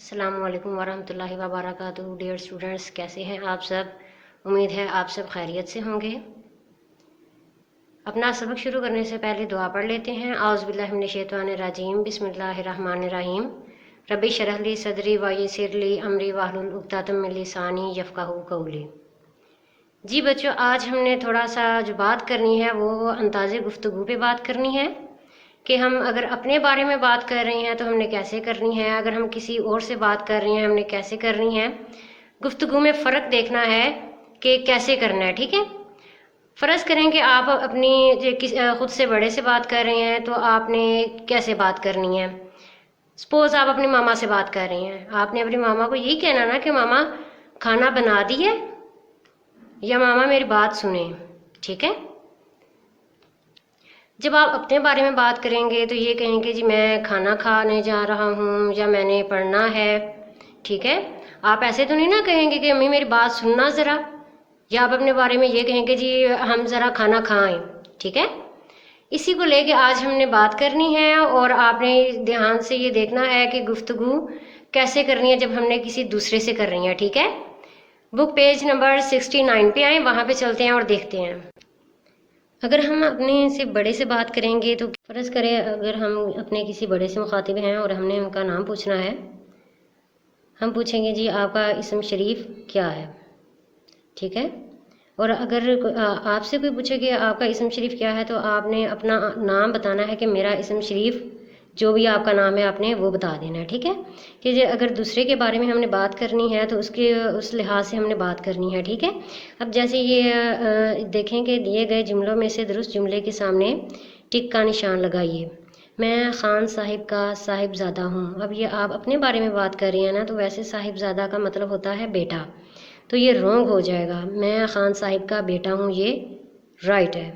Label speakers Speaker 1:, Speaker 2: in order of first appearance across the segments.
Speaker 1: अस्सलाम वालेकुम वरहमतुल्लाहि वबरकातुहू। डियर स्टूडेंट्स, कैसे हैं आप सब? उम्मीद है आप सब खैरियत से होंगे। अपना सबक शुरू करने से पहले दुआ पढ़ लेते हैं। औज़ु बिल्लाहि मिनश शैतानिर रजीम, बिस्मिल्लाहिर रहमानिर रहीम। रब्बि शरह ली सदरी व यस्सिर ली अमरी वाहलुल उक़दतम मिन लिसानी यफ़क़हू क़ौली। जी बच्चों, आज हमने थोड़ा सा जो बात करनी है वो अंदाज़े गुफ्तगू पे बात करनी है कि हम अगर अपने बारे में बात कर रहे हैं तो हमने कैसे करनी है, अगर हम किसी और से बात कर रहे हैं हमने कैसे करनी है। गुफ्तगू में फ़र्क देखना है कि कैसे करना है, ठीक है। फ़र्ज़ करें कि आप अपनी खुद से बड़े से बात कर रहे हैं तो आपने कैसे बात करनी है। सपोज़ आप अपनी मामा से बात कर रही हैं, आपने अपनी मामा को यही कहना ना कि मामा खाना बना दी है, या मामा मेरी बात सुने, ठीक है। जब आप अपने बारे में बात करेंगे तो ये कहेंगे जी मैं खाना खाने जा रहा हूँ या मैंने पढ़ना है, ठीक है। आप ऐसे तो नहीं ना कहेंगे कि अम्मी मेरी बात सुनना ज़रा, या आप अपने बारे में ये कहेंगे जी हम ज़रा खाना खाएं, ठीक है। इसी को लेके आज हमने बात करनी है और आपने ध्यान से ये देखना है कि गुफ्तगू कैसे करनी है जब हमने किसी दूसरे से कर रही है, ठीक है। बुक पेज नंबर 69 पे आए, वहाँ पे चलते हैं और देखते हैं। अगर हम अपने से बड़े से बात करेंगे तो फ़र्ज़ करें अगर हम अपने किसी बड़े से मुखातिब हैं और हमने उनका नाम पूछना है, हम पूछेंगे जी आपका इस्म शरीफ क्या है, ठीक है। और अगर आपसे कोई पूछे कि आपका इस्म शरीफ क्या है तो आपने अपना नाम बताना है कि मेरा इस्म शरीफ जो भी आपका नाम है आपने वो बता देना है, ठीक है। कि अगर दूसरे के बारे में हमने बात करनी है तो उस लिहाज से हमने बात करनी है, ठीक है। अब जैसे ये देखें कि दिए गए जुमलों में से दुरुस्त जुमले के सामने टिक का निशान लगाइए। मैं खान साहिब का साहिबजादा हूँ। अब ये आप अपने बारे में बात कर रही हैं ना, तो वैसे साहिबजादा का मतलब होता है बेटा, तो ये रॉन्ग हो जाएगा। मैं खान साहिब का बेटा हूँ, ये राइट है।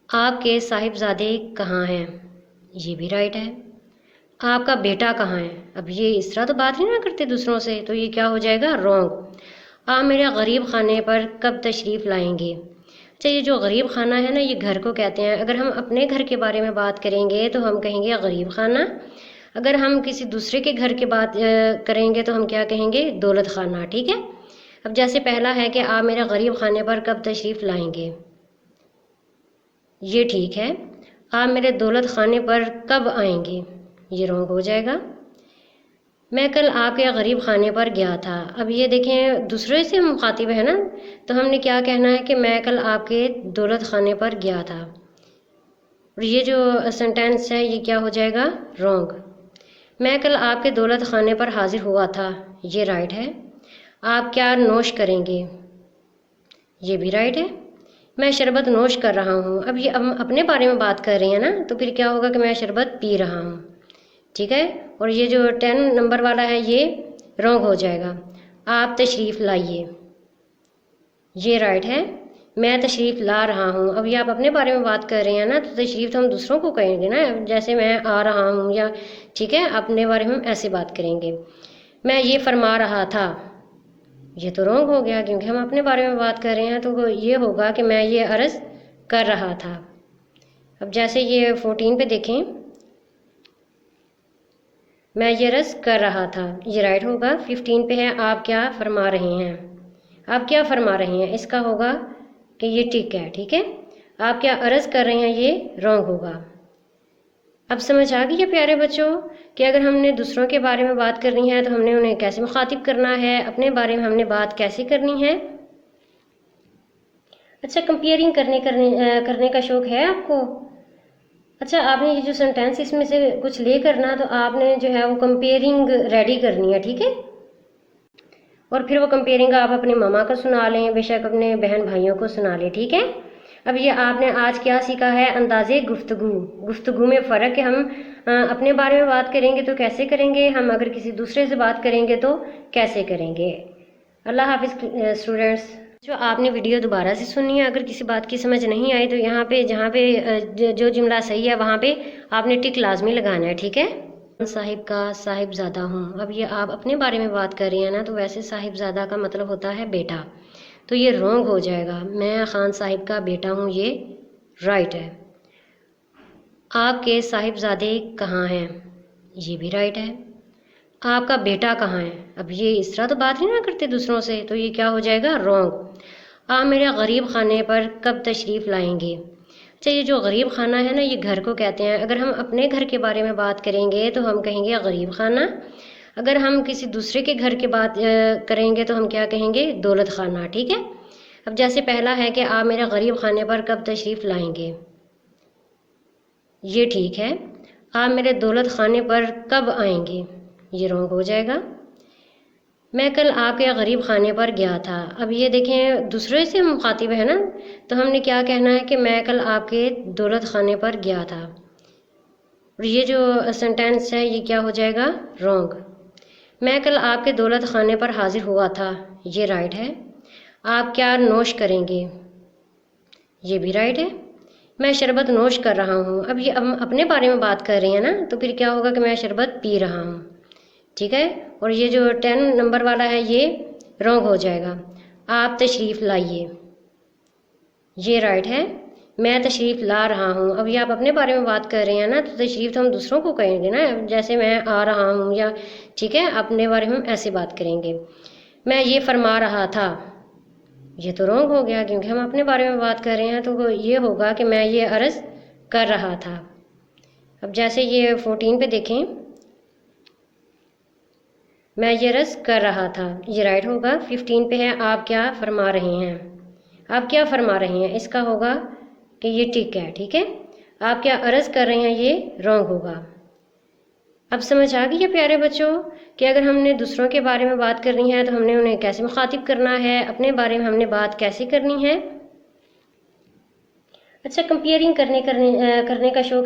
Speaker 1: आपके साहिबजादे कहाँ हैं, ये भी राइट है। आपका बेटा कहाँ है, अब ये इस तरह तो बात नहीं ना करते दूसरों से, तो ये क्या हो जाएगा, रॉन्ग। आप मेरे गरीब खाने पर कब तशरीफ़ लाएंगे। अच्छा, ये जो गरीब खाना है ना ये घर को कहते हैं। अगर हम अपने घर के बारे में बात करेंगे तो हम कहेंगे गरीब खाना, अगर हम किसी दूसरे के घर की बात करेंगे तो हम क्या कहेंगे, दौलत खाना, ठीक है। अब जैसे पहला है कि आप मेरे गरीब खाने पर कब तशरीफ़ लाएंगे, ये ठीक है। आप मेरे दौलत खाने पर कब आएंगे, ये रॉन्ग हो जाएगा। मैं कल आपके गरीब खाने पर गया था। अब ये देखें दूसरे से मुखातिब है ना, तो हमने क्या कहना है कि मैं कल आपके दौलत खाने पर गया था, और ये जो सेंटेंस है ये क्या हो जाएगा, रॉन्ग। मैं कल आपके दौलत खाने पर हाजिर हुआ था, ये राइट है। आप क्या नोश करेंगे, ये भी राइट है। मैं शरबत नोश कर रहा हूँ। अब ये अपने बारे में बात कर रही है ना, तो फिर क्या होगा कि मैं शरबत पी रहा हूँ, ठीक है। और ये जो 10 नंबर वाला है ये रॉन्ग हो जाएगा। आप तशरीफ़ लाइए, ये राइट है। मैं तशरीफ़ ला रहा हूँ। अब ये आप अपने बारे में बात कर रहे हैं ना, तो तशरीफ़ तो हम दूसरों को कहेंगे ना, जैसे मैं आ रहा हूँ, या ठीक है अपने बारे में हम ऐसे बात करेंगे। मैं ये फरमा रहा था, ये तो रॉन्ग हो गया क्योंकि हम अपने बारे में बात कर रहे हैं, तो ये होगा कि मैं ये अर्ज़ कर रहा था। अब जैसे ये 14 पे देखें, मैं ये अर्ज़ कर रहा था, ये राइट होगा। 15 पे है आप क्या फरमा रहे हैं, आप क्या फरमा रहे हैं, इसका होगा कि ये टिक है, ठीक है। आप क्या अर्ज़ कर रहे हैं, ये रॉन्ग होगा। अब समझ आ गई है प्यारे बच्चों कि अगर हमने दूसरों के बारे में बात करनी है तो हमने उन्हें कैसे मुखातिब करना है, अपने बारे में हमने बात कैसे करनी है। अच्छा, कंपेयरिंग करने का शौक़ है आपको। अच्छा, आपने ये जो सेंटेंस इसमें से कुछ ले करना, तो आपने जो है वो कंपेयरिंग रेडी करनी है, ठीक है। और फिर वो कंपेयरिंग आप अपनी मामा को सुना लें, बेशक अपने बहन भाइयों को सुना लें, ठीक है। अब ये आपने आज क्या सीखा है, अंदाज़े गुफ्तगू में फ़र्क है। हम अपने बारे में बात करेंगे तो कैसे करेंगे, हम अगर किसी दूसरे से बात करेंगे तो कैसे करेंगे। अल्लाह हाफिज़ स्टूडेंट्स। जो आपने वीडियो दोबारा से सुननी है, अगर किसी बात की समझ नहीं आई तो यहाँ पे जहाँ पे जो जुमला सही है वहाँ पे आपने टिक लाजमी लगाना है, ठीक है। साहिब का साहिबजादा हूँ। अब ये आप अपने बारे में बात कर रही हैं ना, तो वैसे साहिबजादा का मतलब होता है बेटा, तो ये रॉन्ग हो जाएगा। मैं खान साहिब का बेटा हूँ, ये राइट है। आपके साहिबजादे कहाँ हैं, ये भी राइट है। آپ کا بیٹا کہاں ہے؟ اب یہ اس طرح تو بات نہیں نہ کرتے دوسروں سے، تو یہ کیا ہو جائے گا؟ رونگ۔ آپ میرے غریب خانے پر کب تشریف لائیں گے؟ اچھا، یہ جو غریب خانہ ہے نا، یہ گھر کو کہتے ہیں۔ اگر ہم اپنے گھر کے بارے میں بات کریں گے تو ہم کہیں گے غریب خانہ، اگر ہم کسی دوسرے کے گھر کے بات کریں گے تو ہم کیا کہیں گے؟ دولت خانہ، ٹھیک ہے؟ اب جیسے پہلا ہے کہ آپ میرے غریب خانے پر کب تشریف لائیں گے، یہ ٹھیک ہے۔ آپ میرے دولت خانے پر کب آئیں گے، یہ رونگ ہو جائے گا۔ میں کل آپ کے غریب خانے پر گیا تھا، اب یہ دیکھیں دوسرے سے ہم مخاطب ہے نا، تو ہم نے کیا کہنا ہے کہ میں کل آپ کے دولت خانے پر گیا تھا، اور یہ جو سینٹینس ہے یہ کیا ہو جائے گا؟ رونگ۔ میں کل آپ کے دولت خانے پر حاضر ہوا تھا، یہ رائٹ ہے۔ آپ کیا نوش کریں گے، یہ بھی رائٹ ہے۔ میں شربت نوش کر رہا ہوں، اب یہ ہم اپنے بارے میں بات کر رہے ہیں نا، تو پھر کیا ہوگا کہ میں شربت پی رہا ہوں، ٹھیک ہے؟ اور یہ جو 10 نمبر والا ہے یہ رونگ ہو جائے گا۔ آپ تشریف لائیے، یہ رائٹ ہے۔ میں تشریف لا رہا ہوں، اب یہ آپ اپنے بارے میں بات کر رہے ہیں نا، تو تشریف تو ہم دوسروں کو کہیں گے نا، جیسے میں آ رہا ہوں، یا ٹھیک ہے اپنے بارے میں ہم ایسے بات کریں گے۔ میں یہ فرما رہا تھا، یہ تو رونگ ہو گیا کیونکہ ہم اپنے بارے میں بات کر رہے ہیں، تو یہ ہوگا کہ میں یہ عرض کر رہا تھا۔ اب جیسے یہ 14 پہ دیکھیں، میں یہ عرض کر رہا تھا، یہ رائٹ ہوگا۔ 15 پہ ہے آپ کیا فرما رہے ہیں، آپ کیا فرما رہے ہیں، اس کا ہوگا کہ یہ ٹک ہے، ٹھیک ہے؟ آپ کیا عرض کر رہے ہیں، یہ رونگ ہوگا۔ اب سمجھ آ گئی ہے پیارے بچوں کہ اگر ہم نے دوسروں کے بارے میں بات کرنی ہے تو ہم نے انہیں کیسے مخاطب کرنا ہے، اپنے بارے میں ہم نے بات کیسے کرنی ہے۔ اچھا، کمپیئرنگ کرنے کا شوق